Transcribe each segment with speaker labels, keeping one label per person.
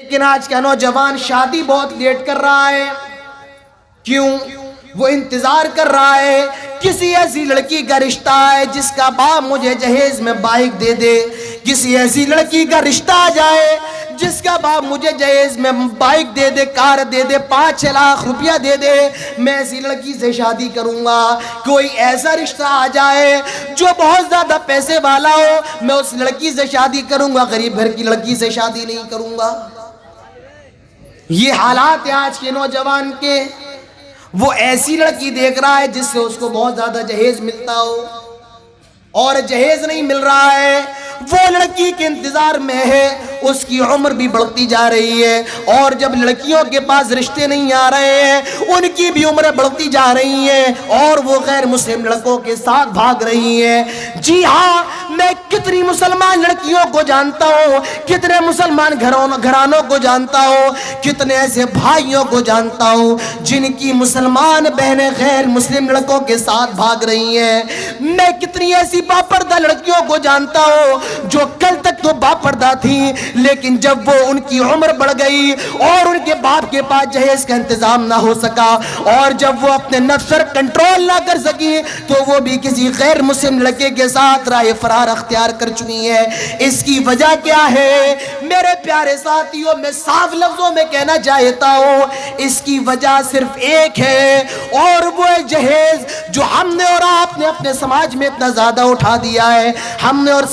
Speaker 1: لیکن آج کا نوجوان شادی بہت لیٹ کر رہا ہے. کیوں؟ وہ انتظار کر رہا ہے کسی ایسی لڑکی کا رشتہ ہے جس کا باپ مجھے جہیز میں بائک دے دے. کسی ایسی لڑکی کا رشتہ آ جائے جس کا باپ مجھے جہیز میں بائک دے دے، کار دے دے، 5 لاکھ روپیہ دے دے، میں ایسی لڑکی سے شادی کروں گا. کوئی ایسا رشتہ آ جائے جو بہت زیادہ پیسے والا ہو، میں اس لڑکی سے شادی کروں گا، غریب گھر کی لڑکی سے شادی نہیں کروں گا. یہ حالات ہیں آج کے نوجوان کے. وہ ایسی لڑکی دیکھ رہا ہے جس سے اس کو بہت زیادہ جہیز ملتا ہو، اور جہیز نہیں مل رہا ہے. وہ لڑکی کے انتظار میں ہے، اس کی عمر بھی بڑھتی جا رہی ہے، اور جب لڑکیوں کے پاس رشتے نہیں آ رہے ہیں ان کی بھی عمریں بڑھتی جا رہی ہیں، اور وہ غیر مسلم لڑکوں کے ساتھ بھاگ رہی ہیں. جی ہاں، میں کتنی مسلمان لڑکیوں کو جانتا ہوں، کتنے مسلمان گھرانوں کو جانتا ہوں، کتنے ایسے بھائیوں کو جانتا ہوں جن کی مسلمان بہنیں غیر مسلم لڑکوں کے ساتھ بھاگ رہی ہیں. میں کتنی ایسی باپردہ لڑکیوں کو جانتا ہوں جو کل تک تو باپردہ تھی، لیکن جب وہ ان کی عمر بڑھ گئی اور ان کے باپ کے پاس جہیز کا انتظام نہ ہو سکا، اور جب وہ اپنے نفس پر کنٹرول نہ کر سکی، تو وہ بھی کسی غیر مسلم لڑکے کے ساتھ راہ فرار اختیار کر چکی ہے. اس کی وجہ کیا ہے میرے پیارے ساتھیوں؟ میں صاف لفظوں میں کہنا چاہتا ہوں، اس کی وجہ صرف ایک ہے، اور وہ جہیز جو ہم نے اور آپ نے اپنے سماج میں اتنا زیادہ اٹھا دیا ہے، ہم نے اور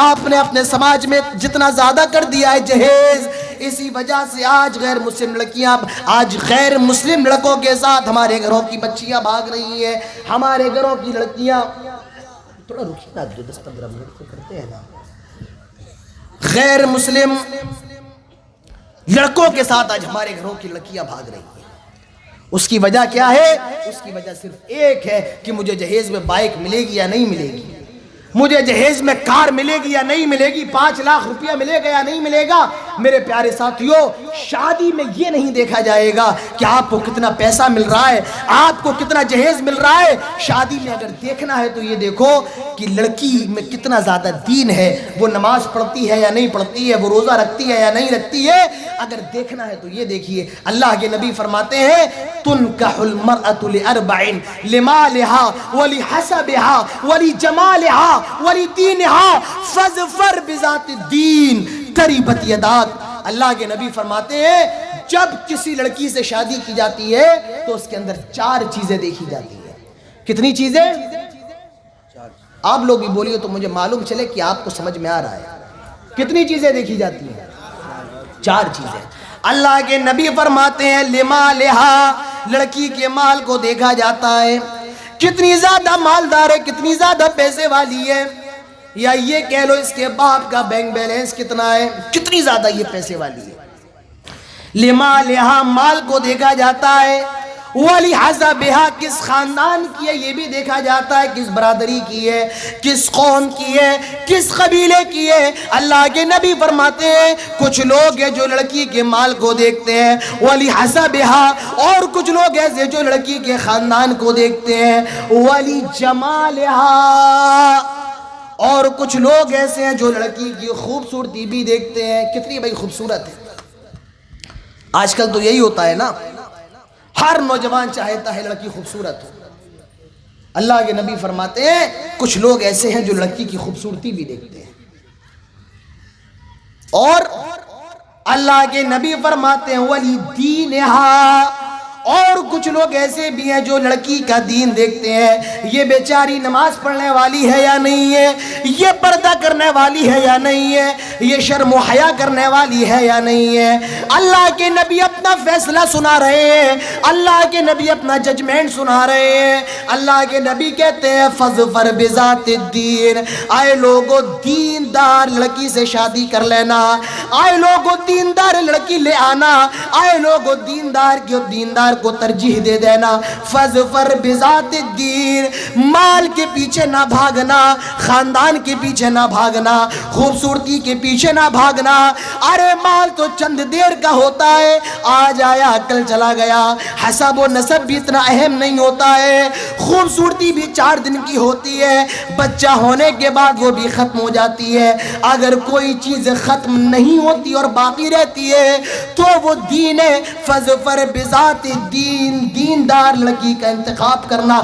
Speaker 1: آپ نے اپنے سماج میں جتنا زیادہ کر دیا ہے جہیز، اسی وجہ سے آج غیر مسلم لڑکیاں، آج غیر مسلم لڑکوں کے ساتھ ہمارے گھروں کی بچیاں بھاگ رہی ہیں، ہمارے گھروں کی لڑکیاں. تھوڑا رکیے نا، 10-15 منٹ تو کرتے ہیں نا. غیر مسلم لڑکوں کے ساتھ آج ہمارے گھروں کی لڑکیاں بھاگ رہی ہیں. اس کی وجہ کیا ہے؟ اس کی وجہ صرف ایک ہے کہ مجھے جہیز میں بائک ملے گی یا نہیں ملے گی، مجھے جہیز میں کار ملے گی یا نہیں ملے گی، 5 لاکھ روپیہ ملے گا یا نہیں ملے گا. میرے پیارے ساتھیوں، شادی میں یہ نہیں دیکھا جائے گا کہ آپ کو کتنا پیسہ مل رہا ہے، آپ کو کتنا جہیز مل رہا ہے. شادی میں اگر دیکھنا ہے تو یہ دیکھو کہ لڑکی میں کتنا زیادہ دین ہے، وہ نماز پڑھتی ہے یا نہیں پڑھتی ہے، وہ روزہ رکھتی ہے یا نہیں رکھتی ہے. اگر دیکھنا ہے تو یہ دیکھیے، اللہ کے نبی فرماتے ہیں تنکح المرأة ل4 لمالها ولحسبها ولجمالها ولدینها فاظفر بذات الدین تربت یداک. اللہ کے نبی فرماتے ہیں جب کسی لڑکی سے شادی کی جاتی ہے تو اس کے اندر 4 چیزیں دیکھی جاتی ہیں. کتنی چیزیں؟ آپ لوگ بھی بولیے تو مجھے معلوم چلے کہ آپ کو سمجھ میں آ رہا ہے. کتنی چیزیں دیکھی جاتی ہیں؟ 4 چیزیں. اللہ کے نبی فرماتے ہیں لمالہا، لڑکی کے مال کو دیکھا جاتا ہے، کتنی زیادہ مالدار ہے، کتنی زیادہ پیسے والی ہے، یا یہ کہہ لو اس کے باپ کا بینک بیلنس کتنا ہے، کتنی زیادہ یہ پیسے والی ہے. لمالہا، مال کو دیکھا جاتا ہے. وَلِحَسَبِهَا، کس خاندان کی ہے یہ بھی دیکھا جاتا ہے، کس برادری کی ہے، کس قوم کی ہے، کس قبیلے کی ہے. اللہ کے نبی فرماتے ہیں کچھ لوگ ہیں جو لڑکی کے مال کو دیکھتے ہیں، وَلِحَسَبِهَا، اور کچھ لوگ ایسے جو لڑکی کے خاندان کو دیکھتے ہیں، وَلِجَمَالِهَا، اور کچھ لوگ ایسے ہیں جو لڑکی کی خوبصورتی بھی دیکھتے ہیں، کتنی بھائی خوبصورت ہے. آج کل تو یہی ہوتا ہے نا، ہر نوجوان چاہتا ہے لڑکی خوبصورت ہو. اللہ کے نبی فرماتے ہیں کچھ لوگ ایسے ہیں جو لڑکی کی خوبصورتی بھی دیکھتے ہیں. اور اللہ کے نبی فرماتے ہیں وَلِدِينِهَا، اور کچھ لوگ ایسے بھی ہیں جو لڑکی کا دین دیکھتے ہیں، یہ بیچاری نماز پڑھنے والی ہے یا نہیں ہے، یہ پردہ کرنے والی ہے یا نہیں ہے، یہ شرم و حیا کرنے والی ہے یا نہیں ہے. اللہ کے نبی اپنا فیصلہ سنا رہے ہیں، اللہ کے نبی اپنا ججمنٹ سنا رہے ہیں. اللہ کے نبی کہتے ہیں فَاظْفَرْ بِذَاتِ الدِّينِ، آئے لوگو دیندار لڑکی سے شادی کر لینا، آئے لوگو دیندار لڑکی لے آنا، آئے لوگو دیندار کو ترجیح دے دینا. فَاظْفَرْ بِذَاتِ الدِّينِ، مال کے پیچھے نہ بھاگنا، خاندان کے پیچھے نہ بھاگنا، خوبصورتی کے پیچھے نہ بھاگنا. ارے مال تو چند دیر کا ہوتا ہے، آج آیا کل چلا گیا. حسب و نسب بھی اتنا اہم نہیں ہوتا ہے. خوبصورتی بھی 4 دن کی ہوتی ہے، بچہ ہونے کے بعد وہ بھی ختم ہو جاتی ہے۔ اگر کوئی چیز ختم نہیں ہوتی اور باقی رہتی ہے تو وہ دین ہے۔ فظفر بذات الدین، دیندار لڑکی کا انتخاب کرنا،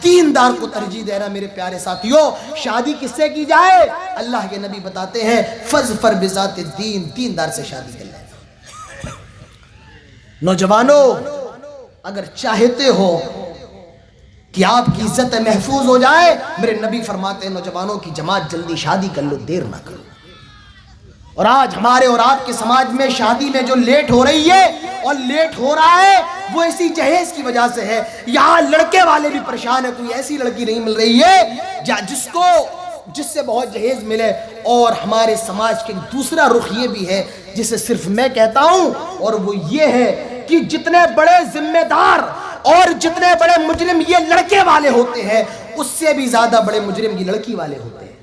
Speaker 1: دیندار کو ترجیح دینا۔ میرے پیارے ساتھیوں، شادی کس سے کی جائے؟ اللہ کے نبی بتاتے ہیں فظفر بذات الدین، دیندار سے شادی کر لیں۔ نوجوانوں، اگر چاہتے ہو کہ آپ کی عزت محفوظ ہو جائے، میرے نبی فرماتے ہیں نوجوانوں کی جماعت جلدی شادی کر لو، دیر نہ کرو۔ اور آج ہمارے اور آپ کے سماج میں شادی میں جو لیٹ ہو رہی ہے اور لیٹ ہو رہا ہے وہ اسی جہیز کی وجہ سے ہے۔ یہاں لڑکے والے بھی پریشان ہیں، کوئی ایسی لڑکی نہیں مل رہی ہے جس سے بہت جہیز ملے۔ اور ہمارے سماج کے دوسرا رخ یہ بھی ہے جسے صرف میں کہتا ہوں، اور وہ یہ ہے کہ جتنے بڑے ذمہ دار اور جتنے بڑے مجرم یہ لڑکے والے ہوتے ہیں، اس سے بھی زیادہ بڑے مجرم یہ لڑکی والے ہوتے ہیں۔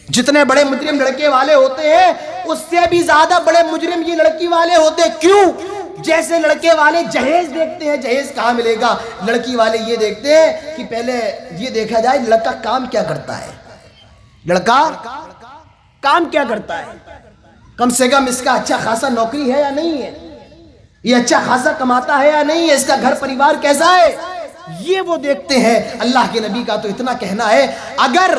Speaker 1: جتنے بڑے مجرم لڑکے والے ہوتے ہیں اس سے بھی زیادہ بڑے مجرم یہ لڑکی والے ہوتے ہیں۔ کیوں؟ جیسے لڑکے والے جہیز دیکھتے ہیں، جہیز کہاں ملے گا، لڑکی والے یہ دیکھتے ہیں کہ پہلے یہ دیکھا جائے لڑکا کام کیا کرتا ہے، لڑکا کام کیا کرتا ہے، کم سے کم اس کا اچھا خاصا نوکری ہے یا نہیں ہے، یہ اچھا خاصا کماتا ہے یا نہیں ہے، اس کا گھر پریوار کیسا ہے، یہ وہ دیکھتے ہیں۔ اللہ کے نبی کا تو اتنا کہنا ہے اگر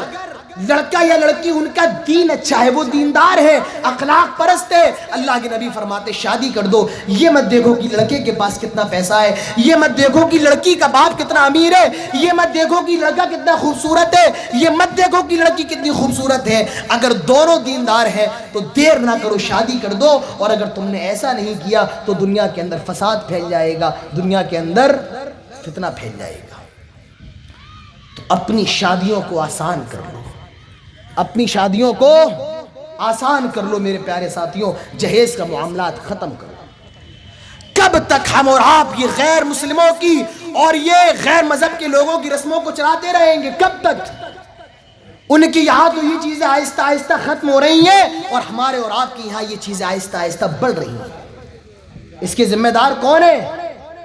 Speaker 1: لڑکا یا لڑکی ان کا دین اچھا ہے، وہ دیندار ہے، اخلاق پرست ہے، اللہ کے نبی فرماتے شادی کر دو۔ یہ مت دیکھو کہ لڑکے کے پاس کتنا پیسہ ہے، یہ مت دیکھو کہ لڑکی کا باپ کتنا امیر ہے، یہ مت دیکھو کہ لڑکا کتنا خوبصورت ہے، یہ مت دیکھو کہ لڑکی کتنی خوبصورت ہے۔ اگر دونوں دیندار ہیں تو دیر نہ کرو، شادی کر دو۔ اور اگر تم نے ایسا نہیں کیا تو دنیا کے اندر فساد پھیل جائے گا، دنیا کے اندر فتنہ پھیل جائے گا۔ تو اپنی شادیوں کو آسان کر لو، اپنی شادیوں کو آسان کر لو میرے پیارے ساتھیوں، جہیز کا معاملات ختم کرو۔ کب تک ہم اور آپ یہ غیر مسلموں کی اور یہ غیر مذہب کے لوگوں کی رسموں کو چلاتے رہیں گے؟ کب تک؟ ان کی یہاں تو یہ چیزیں آہستہ آہستہ ختم ہو رہی ہیں اور ہمارے اور آپ کی یہاں یہ چیزیں آہستہ آہستہ بڑھ رہی ہیں۔ اس کے ذمہ دار کون ہیں؟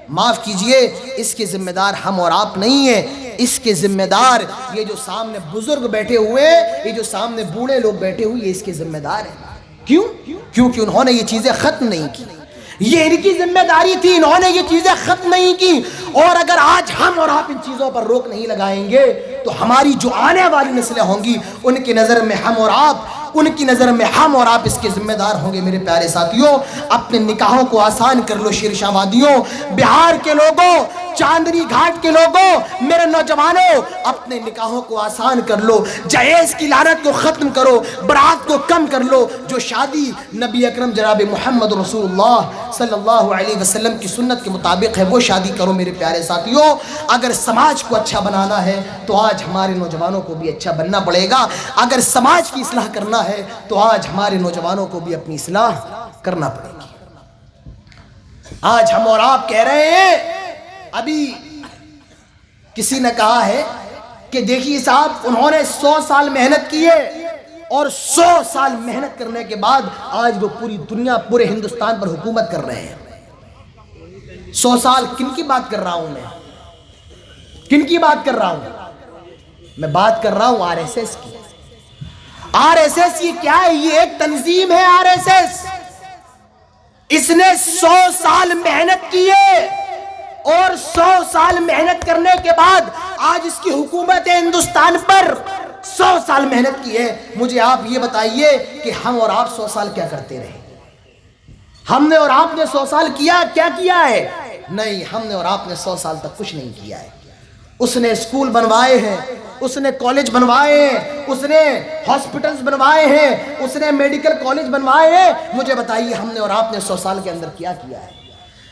Speaker 1: معاف کیجئے، اس کے ذمہ دار ہم اور آپ نہیں ہیں، اس کے ذمہ دار یہ جو سامنے بزرگ بیٹھے ہوئے، یہ جو سامنے بوڑھے لوگ بیٹھے ہوئے، یہ اس کے ذمہ دار ہیں۔ کیوں؟ کیونکہ انہوں نے یہ چیزیں ختم نہیں کی، یہ ان کی ذمہ داری تھی، انہوں نے یہ چیزیں ختم نہیں کی۔ اور اگر آج ہم اور آپ ان چیزوں پر روک نہیں لگائیں گے تو ہماری جو آنے والی نسلیں ہوں گی ان کی نظر میں ہم اور آپ اس کے ذمہ دار ہوں گے۔ میرے پیارے ساتھیوں، اپنے نکاحوں کو آسان کر لو۔ شیرشاہ وادیوں، بہار کے لوگوں، چاندنی گھاٹ کے لوگوں، میرے نوجوانوں، اپنے نکاحوں کو آسان کر لو، جہیز کی لعنت کو ختم کرو، برات کو کم کر لو۔ جو شادی نبی اکرم جناب محمد رسول اللہ صلی اللہ علیہ وسلم کی سنت کے مطابق ہے وہ شادی کرو۔ میرے پیارے ساتھیوں، اگر سماج کو اچھا بنانا ہے تو آج ہمارے نوجوانوں کو بھی اچھا بننا پڑے گا۔ اگر سماج کی اصلاح کرنا ہے تو آج ہمارے نوجوانوں کو بھی اپنی اصلاح کرنا پڑے گی۔ آج ہم اور آپ کہہ رہے ہیں، ابھی کسی نے کہا ہے کہ دیکھیے صاحب انہوں نے 100 سال محنت کی ہے اور 100 سال محنت کرنے کے بعد آج وہ پوری دنیا، پورے ہندوستان پر حکومت کر رہے ہیں۔ 100 سال کن کی بات کر رہا ہوں میں؟ کن کی بات کر رہا ہوں؟ میں بات کر رہا ہوں آر ایس ایس کی۔ آر ایس ایس یہ کیا ہے؟ یہ ایک تنظیم ہے آر ایس ایس۔ اس نے 100 سال محنت کی ہے اور 100 سال محنت کرنے کے بعد آج اس کی حکومت ہے ہندوستان پر۔ 100 سال محنت کی ہے۔ مجھے آپ یہ بتائیے کہ ہم اور آپ 100 سال کیا کرتے رہے؟ ہم نے اور آپ نے 100 سال کیا کیا ہے؟ نہیں، ہم نے اور آپ نے 100 سال تک کچھ نہیں کیا ہے۔ اس نے اسکول بنوائے ہیں، اس نے کالج بنوائے ہیں، اس نے ہاسپٹلز بنوائے ہیں، اس نے میڈیکل کالج بنوائے ہیں۔ مجھے بتائیے ہم نے اور آپ نے 100 سال کے اندر کیا ہے؟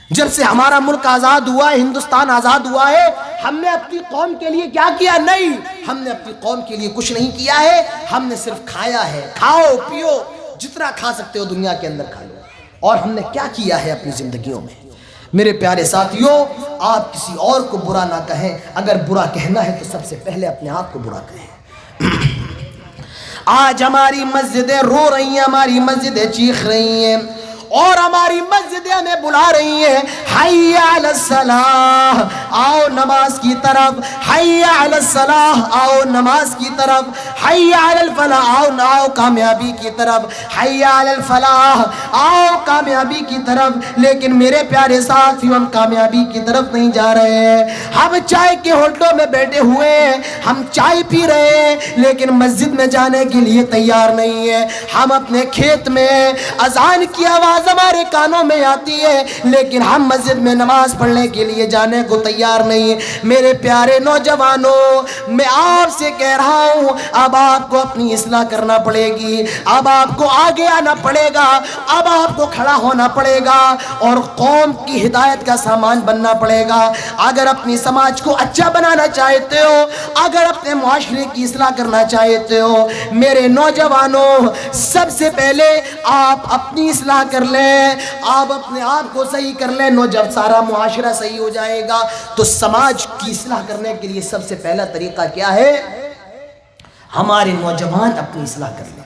Speaker 1: جب سے ہمارا ملک آزاد ہوا ہے، ہندوستان آزاد ہوا ہے، ہم نے اپنی قوم کے لیے کیا کیا؟ نہیں، ہم نے اپنی قوم کے لیے کچھ نہیں کیا ہے۔ ہم نے صرف کھایا ہے۔ کھاؤ پیو، جتنا کھا سکتے ہو دنیا کے اندر کھا لو۔ اور ہم نے کیا کیا ہے اپنی زندگیوں میں؟ میرے پیارے ساتھیوں، آپ کسی اور کو برا نہ کہیں، اگر برا کہنا ہے تو سب سے پہلے اپنے آپ کو برا کہیں۔ آج ہماری مسجدیں رو رہی ہیں، ہماری مسجدیں چیخ رہی ہیں اور ہماری مسجدیں ہمیں بلا رہی ہیں، حی علی الصلاح، آؤ نماز کی طرف، حی علی الصلاح، آؤ نماز کی طرف، حی علی الفلاح، آؤ کامیابی کی طرف، حی علی الفلاح، آؤ کامیابی کی طرف۔ لیکن میرے پیارے ساتھیوں، ہم کامیابی کی طرف نہیں جا رہے ہیں، ہم چائے کے ہوٹلوں میں بیٹھے ہوئے ہیں، ہم چائے پی رہے ہیں لیکن مسجد میں جانے کے لیے تیار نہیں ہے۔ ہم اپنے کھیت میں، اذان کی آواز ہمارے کانوں میں آتی ہے لیکن ہم مسجد میں نماز پڑھنے کے لیے جانے کو تیار نہیں ہے۔ میرے پیارے نوجوانوں، میں آپ سے کہہ رہا ہوں، اب آپ کو اپنی اصلاح کرنا پڑے گی، اب آپ کو آگے آنا پڑے گا، اب آپ کو کھڑا ہونا پڑے گا اور قوم کی ہدایت کا سامان بننا پڑے گا۔ اگر اپنی سماج کو اچھا بنانا چاہتے ہو، اگر اپنے معاشرے کی اصلاح کرنا چاہتے ہو، میرے نوجوانوں، سب سے پہلے آپ اپنی اصلاح کر لیں، آپ اپنے آپ کو صحیح کر لیں۔ جب سارا معاشرہ صحیح ہو جائے گا تو سماج کی اصلاح کرنے کے لیے سب سے پہلا طریقہ کیا ہے؟ ہمارے نوجوان اپنی اصلاح کر لیں۔